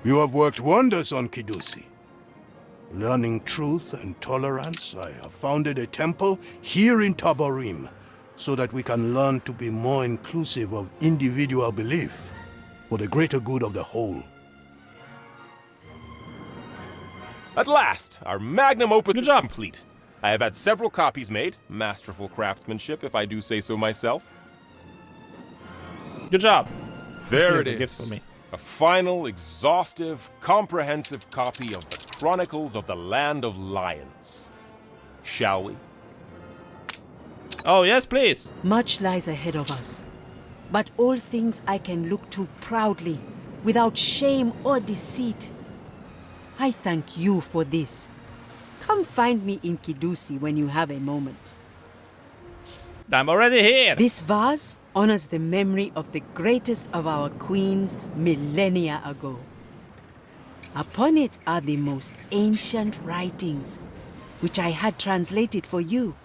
You have worked wonders on Kidusi. Learning truth and tolerance, I have founded a temple here in Tabarim so that we can learn to be more inclusive of individual belief for the greater good of the whole.
At last, our magnum opus
Good
is
job.
complete. I have had several copies made. Masterful craftsmanship, if I do say so myself.
Good job.
There
Here's
it
a gift
is.
for me.
A final, exhaustive, comprehensive copy of the Chronicles of the Land of Lions. Shall we?
Oh, yes, please.
Much lies ahead of us, but all things I can look to proudly, without shame or deceit. I thank you for this. Come find me in Kidusi when you have a moment.
I'm already here.
This vase honors the memory of the greatest of our queens millennia ago. Upon it are the most ancient writings, which I had translated for you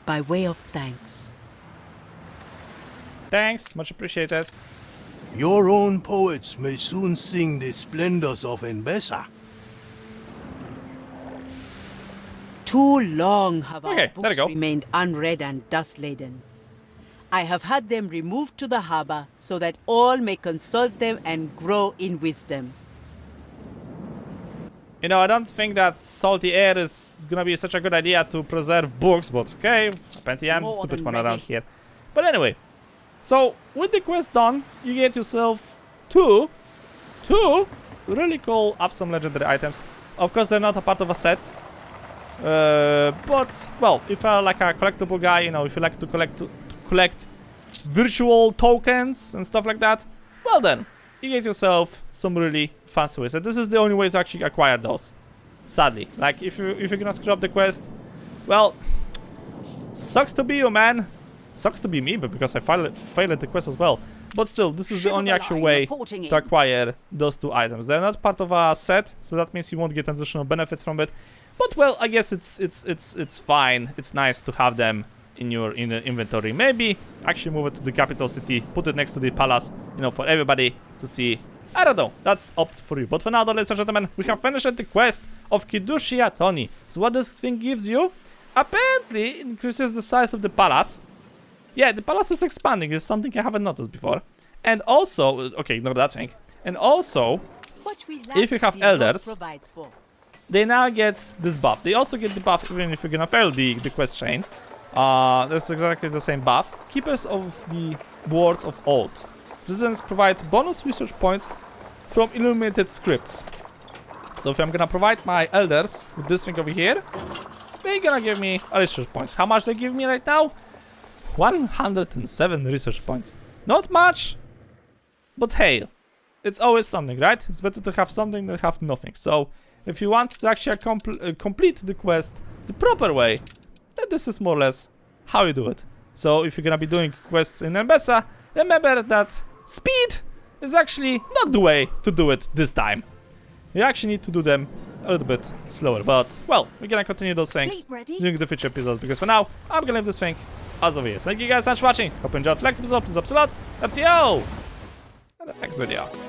by way of thanks.
Thanks, much appreciated.
Your own poets may soon sing the splendors of Mbessa.
Too long have
Okay,
our
there you
books
go.
remained unread and dust-laden. I have had them removed to the harbor so that all may consult them and grow in wisdom.
You know, I don't think that salty air is gonna be such a good idea to preserve books, but okay, apparently I'm the
More
stupid
than
one
ready.
around here. But anyway, so with the quest done, you get yourself two really cool awesome legendary items. Of course, they're not a part of a set. But, well, if you're like a collectible guy, you know, if you like to collect virtual tokens and stuff like that, well then, you get yourself some really fancy ways. And this is the only way to actually acquire those. Sadly. Like, if you're gonna screw up the quest, well, sucks to be you, man. Sucks to be me, but because I failed at the quest as well. But still, this is the only actual way to acquire those two items. They're not part of a set, so that means you won't get additional benefits from it. But well, I guess it's fine. It's nice to have them in your inventory. Maybe actually move it to the capital city, put it next to the palace, you know, for everybody to see. I don't know. That's up for you. But for now, ladies and gentlemen, we have finished the quest of Kidusi Antoni. So what this thing gives you? Apparently, it increases the size of the palace. Yeah, the palace is expanding. It's something I haven't noticed before. And also, okay, ignore that thing. And also,
What we
if you have
the Lord
elders,
provides for.
they now get this buff. They also get the buff even if you're gonna fail the quest chain. That's exactly the same buff. Keepers of the Words of Old. Residents provide bonus research points from illuminated scripts. So if I'm gonna provide my elders with this thing over here, they're gonna give me a research point. How much they give me right now? 107 research points. Not much, but hey, it's always something, right? It's better to have something than have nothing. So if you want to actually complete the quest the proper way, then this is more or less how you do it. So if you're gonna be doing quests in Mbessa, remember that speed is actually not the way to do it this time. You actually need to do them a little bit slower, but well, we're gonna continue those things during the future episodes, because for now, I'm gonna leave this thing as over here. So thank you guys so much for watching. Hope you enjoyed the episode. Please subscribe. Let's see you in the next video.